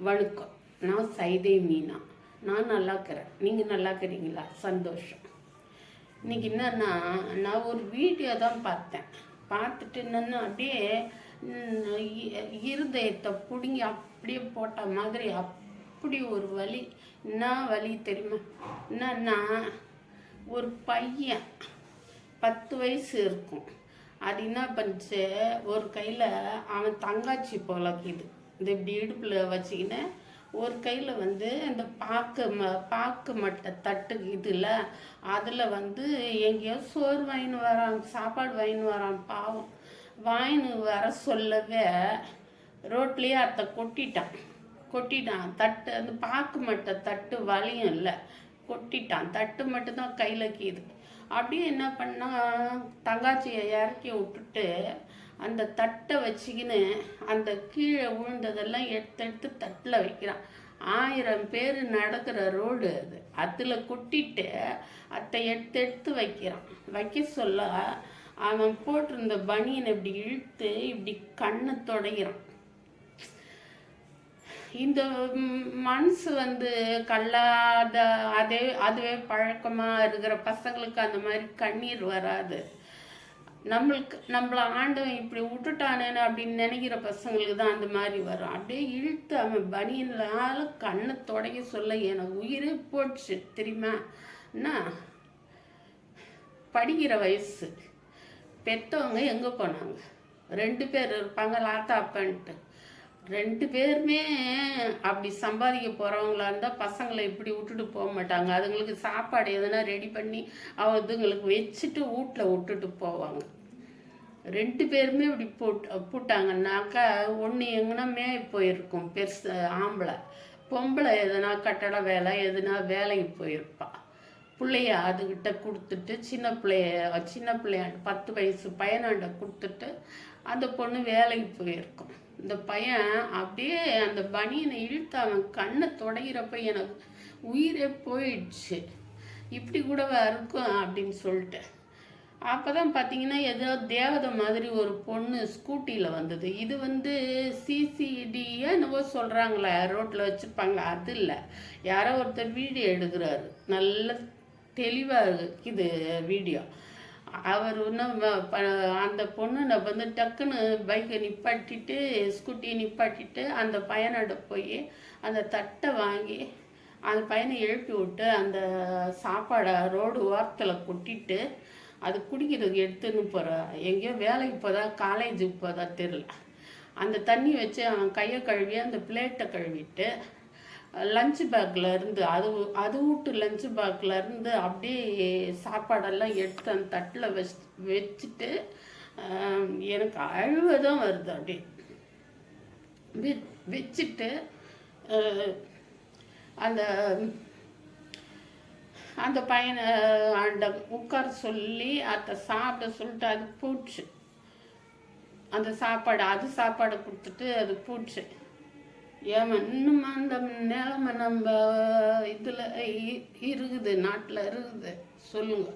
வணக்கம். நான் சைதை மீனா. நான் நல்லா இருக்கிறேன். நீங்கள் நல்லா இருக்கிறீங்களா? சந்தோஷம். இன்னைக்கு என்னன்னா, நான் ஒரு வீடியோ தான் பார்த்தேன். பார்த்துட்டு என்னென்னா அப்படியே இருதயத்தை பிடுங்கி அப்படியே போட்ட மாதிரி அப்படி ஒரு வலி. என்ன வலி தெரியுமா? என்னன்னா, ஒரு பையன் 10 வயசு இருக்கும். அது என்ன பண்ணிச்சு, ஒரு கையில் அவன் தங்காச்சி போலக்குது. இந்த இப்படி இடுப்பில் வச்சுக்கின்னு ஒரு கையில் இந்த பாக்கு மட்டை தட்டு இதில் அதில் எங்கேயோ சோறு வாங்கின்னு வரான், சாப்பாடு வாங்கின்னு வரான். பாவம் வாங்கின்னு வர சொல்லவே ரோட்லேயே அதை கொட்டிட்டான். தட்டு அந்த பாக்கு மட்டை தட்டு வலியும் இல்லை, கொட்டிட்டான். தட்டு மட்டும்தான் கையில் கீது. அப்படியே என்ன பண்ணா, தங்காச்சியை இறக்கி விட்டுட்டு அந்த தட்டை வச்சுக்கின்னு அந்த கீழே விழுந்ததெல்லாம் எடுத்து தட்டில் வைக்கிறான். 1000 பேர் நடக்கிற ரோடு அது, அதில் கொட்டிட்டு அதை எடுத்து வைக்கிறான். வைக்க சொல்ல அவன் போட்டிருந்த பனியனை இப்படி இழுத்து இப்படி கண்ணை தொடைகிறான். இந்த மனசு கல்லாத அதுவே பழக்கமாக இருக்கிற பசங்களுக்கு அந்த மாதிரி கண்ணீர் வராது. நம்மளை ஆண்டவன் இப்படி விட்டுட்டானேன்னு அப்படின்னு நினைக்கிற பசங்களுக்கு தான் அந்த மாதிரி வரும். அப்படியே இழுத்து அவன் பனியனால கண்ணை தொடக்க சொல்ல எனக்கு உயிரே போச்சு தெரியுமா. என்ன படிக்கிற வயசு, பெற்றவங்க எங்கே போனாங்க? 2 பேர் இருப்பாங்க, லாத்தா அப்பான்ட்டு. 2 பேருமே அப்படி சம்பாதிக்க போகிறவங்களா இருந்தால் பசங்களை இப்படி விட்டுட்டு போக மாட்டாங்க. அதுங்களுக்கு சாப்பாடு எதுனா ரெடி பண்ணி அதுங்களுக்கு வச்சுட்டு வீட்டில் விட்டுட்டு போவாங்க. 2 பேருமே இப்படி போட்டாங்கன்னாக்கா ஒன்று எங்கன்னா போயிருக்கும் பெருசு ஆம்பளை, பொம்பளை எதுனா கட்டட வேலை எதுனா வேலைக்கு போயிருப்பா. பிள்ளைய அதுகிட்ட கொடுத்துட்டு சின்ன பிள்ளையாண்ட 10 வயசு பையனாண்ட கொடுத்துட்டு அந்த பொண்ணு வேலைக்கு போயிருக்கும். இந்த பையன் அப்படியே அந்த பனியனை இழுத்து அவன் கண்ணை தொடைகிறப்ப எனக்கு உயிரே போயிடுச்சு. இப்படி கூடவா இருக்கும் அப்படின்னு சொல்லிட்டு. அப்போ தான் பார்த்தீங்கன்னா ஏதோ தேவதை மாதிரி ஒரு பொண்ணு ஸ்கூட்டியில் வந்தது. இது சிசிடியே என்னவோ சொல்கிறாங்களே, ரோட்டில் வச்சுருப்பாங்களே, அது இல்லை. யாரோ ஒருத்தர் வீடியோ எடுக்கிறாரு, நல்ல தெளிவாக இருக்குது வீடியோ. அவர் இன்னும் அந்த பொண்ணு டக்குன்னு பைக்கை நிப்பாட்டிட்டு ஸ்கூட்டியை நிப்பாட்டிட்டு அந்த பையனோட போய் அந்த தட்டை வாங்கி அந்த பையனை எழுப்பி விட்டு அந்த சாப்பாடை ரோடு ஓரத்தில் கொட்டிட்டு அது குடிக்கிறதுக்கு எடுத்துன்னு போகிறா. எங்கேயோ வேலைக்கு போதா காலேஜுக்கு போதா தெரில. அந்த தண்ணி வச்சு அவன் கையை கழுவி அந்த பிளேட்டை கழுவிட்டு லஞ்சு பேக்கில் இருந்து அது விட்டு லஞ்சு பேக்கில் இருந்து அப்படியே சாப்பாடெல்லாம் எடுத்து அந்த தட்டில் வச்சுட்டு எனக்கு அழுவதான் வருது. அப்படியே வச்சுட்டு அந்த அந்த பையனை உட்கார சொல்லி அதை சாப்பிட சொல்லிட்டு அது பூச்சு. அந்த சாப்பாடை கொடுத்துட்டு அது பூச்சு. ஏன் இன்னும் அந்த நிலைமை நம்ம இதில் இருக்குது, நாட்டில் இருக்குது சொல்லுங்க.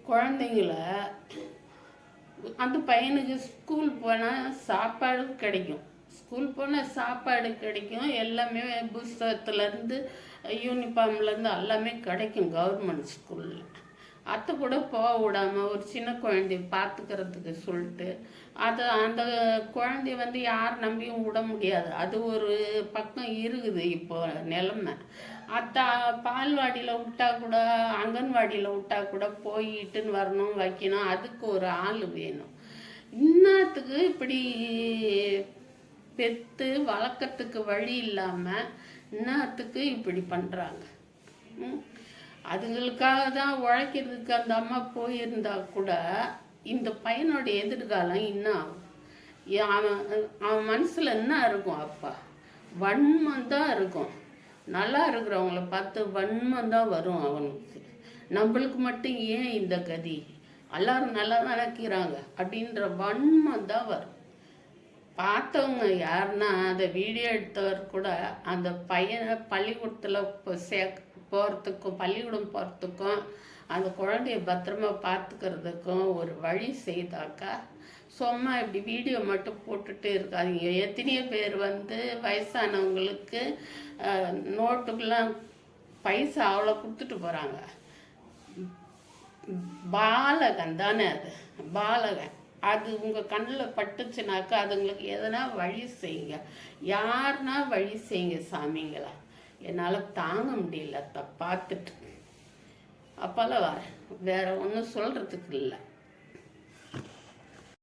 குழந்தைங்கள அந்த பையனுக்கு ஸ்கூல் போனால் சாப்பாடு கிடைக்கும், எல்லாமே புஸ்தகத்துலேருந்து யூனிஃபார்ம்லேருந்து எல்லாமே கிடைக்கும் கவர்மெண்ட் ஸ்கூலில். அதை கூட போக விடாமல் ஒரு சின்ன குழந்தைய பார்த்துக்கிறதுக்கு சொல்லிட்டு அந்த குழந்தைய யார் நம்பியும் விட முடியாது. அது ஒரு பக்கம் இருக்குது இப்போ நிலைமை. பால்வாடியில் விட்டா கூட அங்கன்வாடியில் விட்டா கூட போயிட்டுன்னு வரணும், வைக்கணும், அதுக்கு ஒரு ஆள் வேணும். இன்னத்துக்கு இப்படி பெற்று வளர்க்கறதுக்கு வழி இல்லாமல் இன்னத்துக்கு இப்படி பண்ணுறாங்க. அதுங்களுக்காக தான் உழைக்கிறதுக்கு அந்த அம்மா போயிருந்தா கூட இந்த பையனோட எதிர்காலம் இன்னும் அவன் மனசில் என்ன இருக்கும்? அப்பா வன்மம் தான் இருக்கும். நல்லா இருக்கிறவங்கள பார்த்து வன்மம் தான் வரும் அவனுக்கு. நம்மளுக்கு மட்டும் ஏன் இந்த கதி, எல்லாரும் நல்லா நினைக்கிறாங்க அப்படின்ற வன்மம் தான் வரும். பார்த்தவங்க யாருன்னா அந்த வீடியோ எடுத்தவர் கூட அந்த பையனை பள்ளிக்கூடத்தில் பள்ளிக்கூடம் போகிறதுக்கும் அந்த குழந்தைய பத்திரமா பார்த்துக்கிறதுக்கும் ஒரு வழி செய்தாக்கா சும்மா இப்படி வீடியோ மட்டும் போட்டுட்டு இருக்காதீங்க. எத்தனையோ பேர் வந்து வயசானவங்களுக்கு நோட்டுக்கெல்லாம் பைசா அவ்வளோ கொடுத்துட்டு போகிறாங்க. பாலகன் தானே அது, பாலகன். அது உங்கள் கண்ணில் பட்டுச்சுனாக்கா அதுங்களுக்கு எதனா வழி செய்யுங்க. யாருன்னா வழி செய்யுங்க சாமிங்களா. என்னால் தாங்க முடியல பார்த்துட்டு அப்போல்லாம் வரேன். வேற ஒன்றும் சொல்கிறதுக்கு இல்லை.